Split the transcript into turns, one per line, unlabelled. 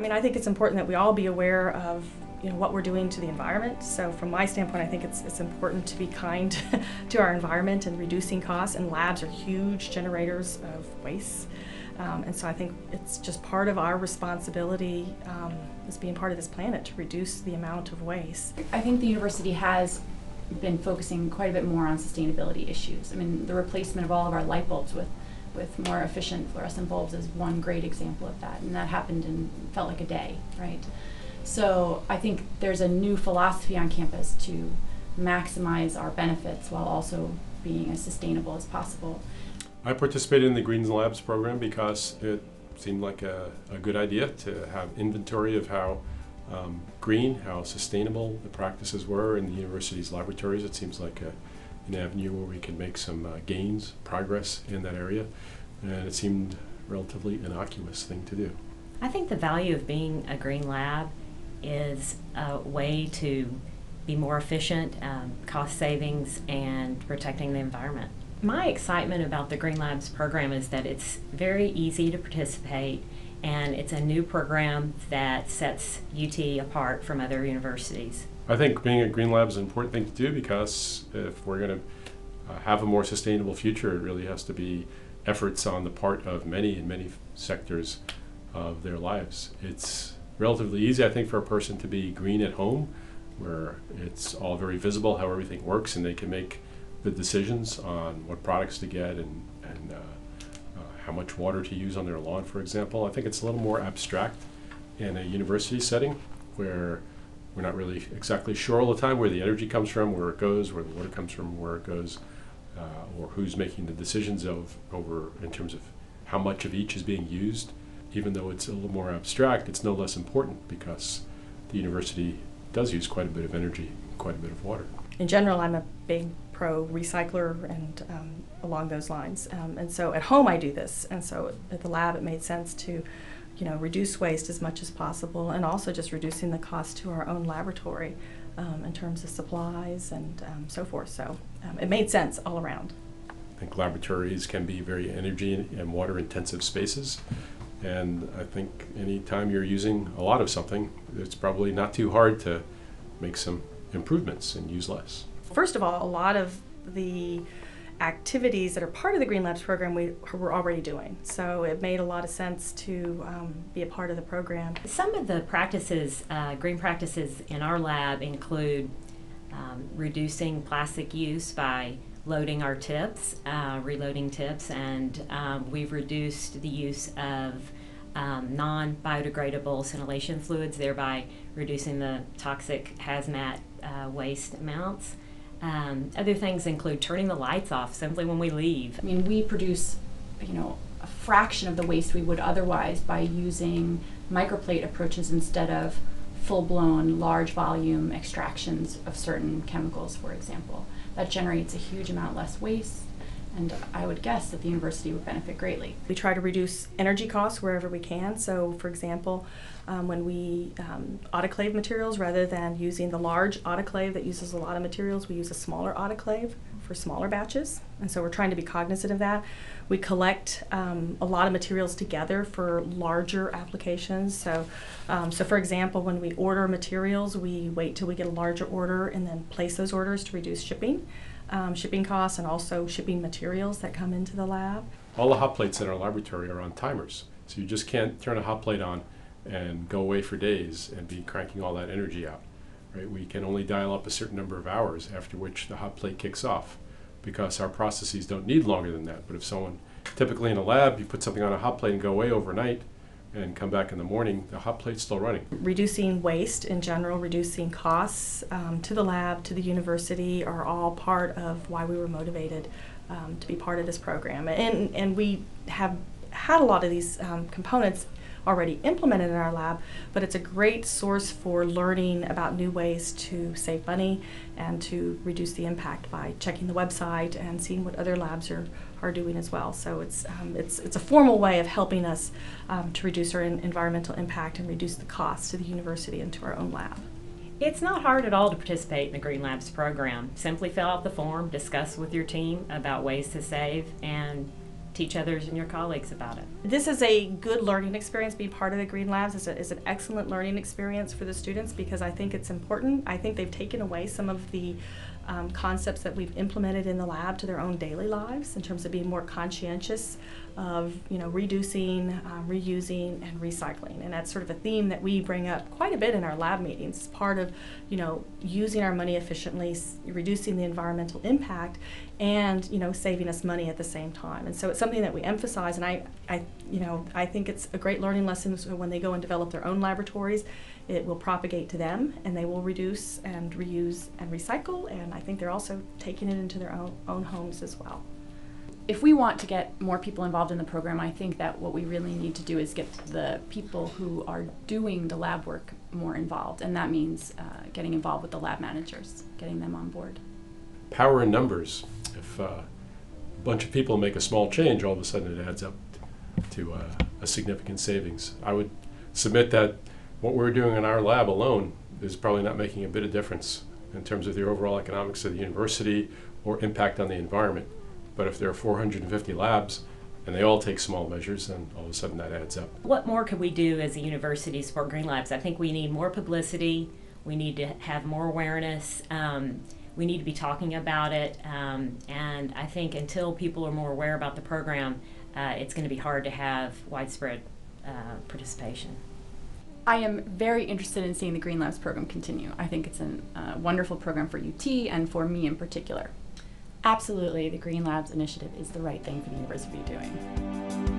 mean, I think it's important that we all be aware of what we're doing to the environment. So from my standpoint, I think it's important to be kind to our environment and reducing costs, and labs are huge generators of waste. And so I think it's just part of our responsibility as being part of this planet to reduce the amount of waste.
I think the university has been focusing quite a bit more on sustainability issues. I mean, the replacement of all of our light bulbs with more efficient fluorescent bulbs is one great example of that, and that happened in felt like a day, right? So I think there's a new philosophy on campus to maximize our benefits while also being as sustainable as possible.
I participated in the Greens Labs program because it seemed like a good idea to have inventory of how green, how sustainable the practices were in the university's laboratories. It seems like an avenue where we can make some gains, progress in that area, and it seemed a relatively innocuous thing to do.
I think the value of being a green lab is a way to be more efficient, cost savings, and protecting the environment. My excitement about the Green Labs program is that it's very easy to participate, and it's a new program that sets UT apart from other universities.
I think being a Green Lab is an important thing to do because if we're going to have a more sustainable future, it really has to be efforts on the part of many sectors of their lives. It's relatively easy, I think, for a person to be green at home, where it's all very visible how everything works, and they can make the decisions on what products to get and how much water to use on their lawn, for example. I think it's a little more abstract in a university setting where we're not really exactly sure all the time where the energy comes from, where it goes, where the water comes from, where it goes, or who's making the decisions over in terms of how much of each is being used. Even though it's a little more abstract, it's no less important because the university does use quite a bit of energy, quite a bit of water.
In general, I'm a big pro recycler and along those lines. And so at home I do this, and so at the lab it made sense to reduce waste as much as possible, and also just reducing the cost to our own laboratory in terms of supplies and so forth. So it made sense all around.
I think laboratories can be very energy and water intensive spaces, and I think any time you're using a lot of something, it's probably not too hard to make some improvements and use less.
First of all, a lot of the activities that are part of the Green Labs program we were already doing, so it made a lot of sense to be a part of the program.
Some of the practices, green practices in our lab include reducing plastic use by loading our tips, reloading tips, and we've reduced the use of non-biodegradable scintillation fluids, thereby reducing the toxic hazmat waste amounts. Other things include turning the lights off simply when we leave.
I mean, we produce, a fraction of the waste we would otherwise by using microplate approaches instead of full-blown, large volume extractions of certain chemicals, for example. That generates a huge amount less waste, and I would guess that the university would benefit greatly.
We try to reduce energy costs wherever we can. So, for example, when we autoclave materials, rather than using the large autoclave that uses a lot of materials, we use a smaller autoclave for smaller batches. And so we're trying to be cognizant of that. We collect a lot of materials together for larger applications. So for example, when we order materials, we wait till we get a larger order and then place those orders to reduce shipping costs and also shipping materials that come into the lab.
All the hot plates in our laboratory are on timers, so you just can't turn a hot plate on and go away for days and be cranking all that energy out. Right? We can only dial up a certain number of hours, after which the hot plate kicks off, because our processes don't need longer than that. But if someone, typically in a lab, you put something on a hot plate and go away overnight and come back in the morning, the hot plate's still running.
Reducing waste in general, reducing costs to the lab, to the university, are all part of why we were motivated to be part of this program. And we have had a lot of these components already implemented in our lab, but it's a great source for learning about new ways to save money and to reduce the impact by checking the website and seeing what other labs are doing as well. So it's a formal way of helping us to reduce our environmental impact and reduce the cost to the university and to our own lab.
It's not hard at all to participate in the Green Labs program. Simply fill out the form, discuss with your team about ways to save, and teach others and your colleagues about it.
This is a good learning experience. Being part of the Green Labs is an excellent learning experience for the students because I think it's important. I think they've taken away some of the concepts that we've implemented in the lab to their own daily lives in terms of being more conscientious of reducing, reusing, and recycling. And that's sort of a theme that we bring up quite a bit in our lab meetings. It's part of using our money efficiently, reducing the environmental impact, and saving us money at the same time. And so it's something that we emphasize, and I think it's a great learning lesson when they go and develop their own laboratories. It will propagate to them, and they will reduce and reuse and recycle, and I think they're also taking it into their own homes as well.
If we want to get more people involved in the program, I think that what we really need to do is get the people who are doing the lab work more involved, and that means getting involved with the lab managers, getting them on board.
Power in numbers. If a bunch of people make a small change, all of a sudden it adds up to a significant savings. I would submit that what we're doing in our lab alone is probably not making a bit of difference in terms of the overall economics of the university or impact on the environment. But if there are 450 labs and they all take small measures, then all of a sudden that adds up.
What more could we do as a university to support Green Labs? I think we need more publicity. We need to have more awareness. We need to be talking about it. And I think until people are more aware about the program, it's going to be hard to have widespread participation.
I am very interested in seeing the Green Labs program continue. I think it's a wonderful program for UT and for me in particular. Absolutely, the Green Labs initiative is the right thing for the university to be doing.